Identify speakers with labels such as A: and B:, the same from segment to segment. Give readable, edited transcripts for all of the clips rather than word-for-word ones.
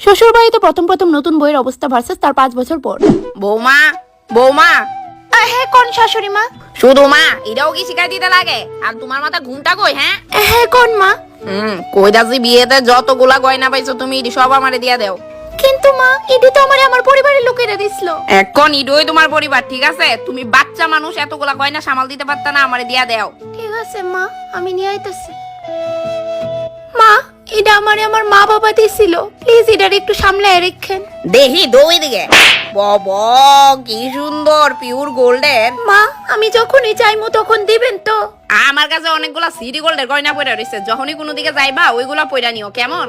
A: শ্বশুর বাড়িতে প্রথম প্রথম নতুন বইয়ের অবস্থা ভার্সেস তার 5 বছর পর।
B: বৌমা বৌমা
A: হ্যাঁ কোন শাশুড়ি মা?
B: শুধু মা এটাও কি শিখাই দিতে লাগে? আর তোমার মাথা ঘুমটা কই?
A: হ্যাঁ কোন মা?
B: কই দাসি বিয়েতে যতগুলা গয়না পাইছো তুমি ইডি সব আমারে দিয়া দাও।
A: কিন্তু মা ইডি তো আমার পরিবারের লোকেরা দিছিল।
B: এখন ইডোই তোমার পরিবার, ঠিক আছে? তুমি বাচ্চা মানুষ, এতগুলা গয়না সামাল দিতে পারতা না? আমারে দিয়া দাও।
A: ঠিক আছে মা, আমি নিয়ে আইতাছি। মা এটা আমার মা বাবা দিছিল, প্লিজ এটার একটু সামলায় রাখেন।
B: দেখি দই দিকে বাবা কি সুন্দর পিওর গোল্ডের।
A: মা আমি যখনই চাইমু তখন দিবেন তো?
B: আমার কাছে অনেকগুলা সিটি গোল্ডের গয়না পড়ে রয়েছে, যখনই কোনো দিকে যাইবা ওইগুলা পয়রা নিও, কেমন?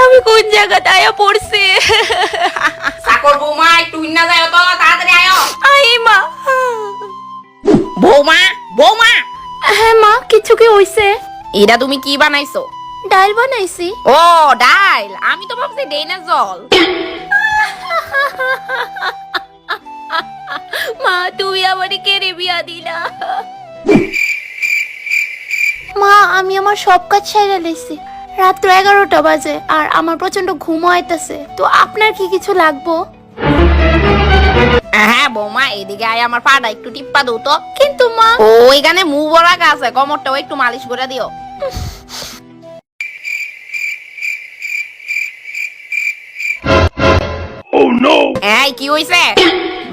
A: আমি কোন জায়গাতে আয়া পড়ছি?
B: সাকর বৌমা একটু হিন্না যায় তো, তাড়াতাড়ি আয়ো।
A: আই মা।
B: বৌমা বৌমা।
A: হ্যাঁ মা, কিছু কি হইছে?
B: এটা তুমি কি বানাইছো?
A: ডাল বানাইছি।
B: ও ডাল, আমি তো ভাবছি ডেইনা জল।
A: মা তুমি আমারে কেড়ে বিয়া দিলা। মা আমি আমার সব কাজ সেরে লেছি, রাত্র 11টা বাজে আর আমার প্রচন্ড ঘুমও আইতাছে, তো আপনার কি কিছু লাগবো?
B: হ্যাঁ বৌমা এদিকে আয়, আমার পাটা একটু টিপ্পা দাও তো।
A: কিন্তু মা
B: ওইখানে মুভ রাখা আছে, কোমরটাও একটু মালিশ করে দিও। এই কি হইছে?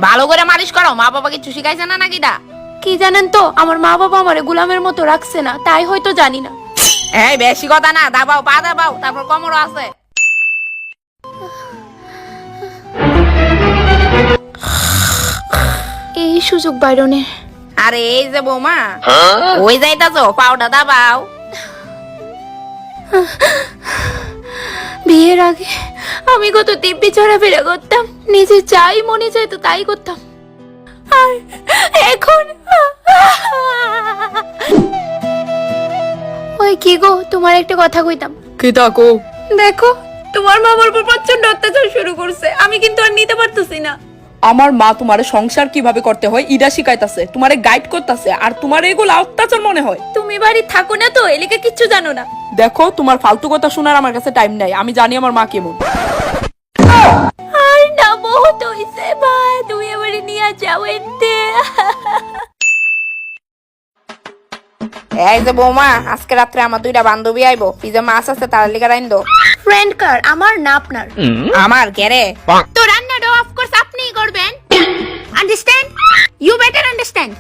B: ভালো করে মালিশ করো, মা বাবা কিছু শিখাইছে না নাকি?
A: কি জানেন তো, আমার মা বাবা আমারে গোলামের মতো রাখছে না, তাই হয়তো জানি না।
B: এই বেশি কথা না, দাবাও পা দাবাও, তারপর কোমরও আছে।
A: এই সুযোগ বাইরনের।
B: আরে এই যে বৌমা ওই যাইতাছো, পাউডা দাবাও।
A: বিয়ের আগে আমি কত দিব্যি চড়াফেরা করতাম, নিজে যাই মনে চাইতো তাই করতাম, আর এখন ওই কি গো, তোমার একটা কথা কইতাম।
C: কি তাকো?
A: দেখো তোমার মা আমার উপর প্রচন্ড অত্যাচার শুরু করছে, আমি কিন্তু আর নিতে পারতেছি না।
C: আমার মা তোমারে সংসার কিভাবে করতে হয় ইডা শিখাইতাছে, তোমারে গাইড করতেছে, আর তোমার এগুলো অত্যাচার মনে হয়।
A: তুমি বাড়ি থাকো না তো, এলিকে কিচ্ছু জানো না।
C: দেখো তোমার ফালতু কথা শোনার আমার কাছে টাইম নাই, আমি জানি আমার মা কেমন।
A: আর না বহুত হইছে মা, তুমি আমারে নিয়ে যাও এতে।
B: এই যে বৌমা আজকে রাত্রে আমার 2টা বান্ধবী আইবো, ফ্রিজে মাছ আছে তার লিগা রাইন দো।
A: ফ্রেন্ড কার, আমার না আপনার?
B: আমার কেরে?
A: তো রান্নাটা অফ কোর্স আপনিই করবেন, আন্ডারস্ট্যান্ড? You better understand.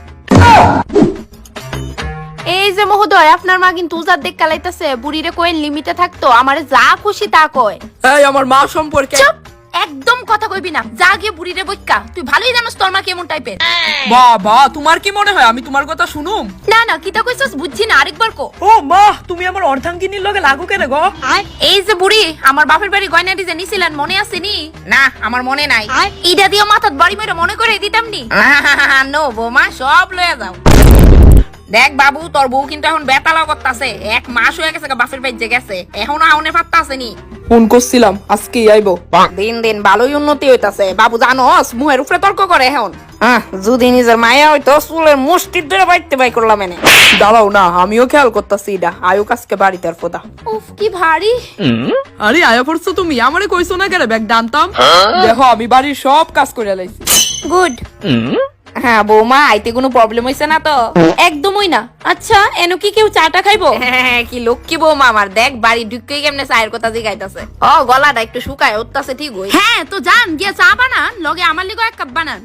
A: এই যে মহোদয়, আপনার মা কিন্তু উজার দেখ কালাইতাছে, বুড়িরে কইন লিমিটে থাকতো, আমারে যা খুশি তা কয়।
C: এই আমার মা সম্পর্কে
A: চুপ, একদম কথা কইবি না, যা গিয়ে বুড়িরে বইক্কা, তুই ভালোই জানোস তোর মা কেমন টাইপের।
C: বাবা তোমার কি মনে হয় আমি তোমার কথা শুনুম?
A: না না, কিতা কইছস বুঝছি না, আরেকবার কো।
C: ও মা তুমি আমার অর্ধাঙ্গিনীর লগে লাগু কেন গো?
A: এই যে বুড়ি, আমার বাপের বাড়ি গয়নাটি যে নিছিলেন মনে আছে নি?
B: না আমার মনে নাই।
A: ইডা দিয়ে মাথাত বাড়ি মেরে মনে করে দিতাম নি।
B: নো বৌমা, সব লয়ে যাও। দেখ বাবু, তোর বউ কিন্তু এখন বেতালাও করতাছে, 1 মাস হয়ে গেছে বাপের বাড়িতে গেছে, এখনো আউনে পাত্তা আসেনি।
C: ফোন করছিলাম আজকেই আইবো।
B: দিন দিন ভালোই উন্নতি হইতাছে বাবু, জানোস মুহের উপরে তর্ক করে এখন। যদি নিজের মায়া হইতো চুলের মুষ্টির ধরে বাইতে বাই করলাম এনে।
C: দাঁড়াও না, আমিও খেয়াল করতেছি ইডা আয়ুক আজকে বাড়িতে আর ফোদা।
A: উফ কি ভারী।
C: আরে আয়া পড়ছো তুমি, আমারে কইছো না কেন ব্যাগ ডানতাম? দেখো আমি বাড়ির সব কাজ করে লাইছি।
A: গুড।
B: হ্যাঁ বৌমা, আইতে কোনো প্রবলেম হইছে না তো?
A: একদমই না। আচ্ছা এনো কি কেউ চাটা খাইবো?
B: হ্যাঁ কি লক্ষ্মী বৌমা আমার, দেখ বাড়ি ঢুকে কেমনে চায়ের কথা জিগাইতাছে। ও গলাটা একটু শুকায় উঠতাছে, ঠিক হই।
A: হ্যাঁ তো যান গিয়া চা বানান, লগে আমার লিগো 1 কাপ বানান।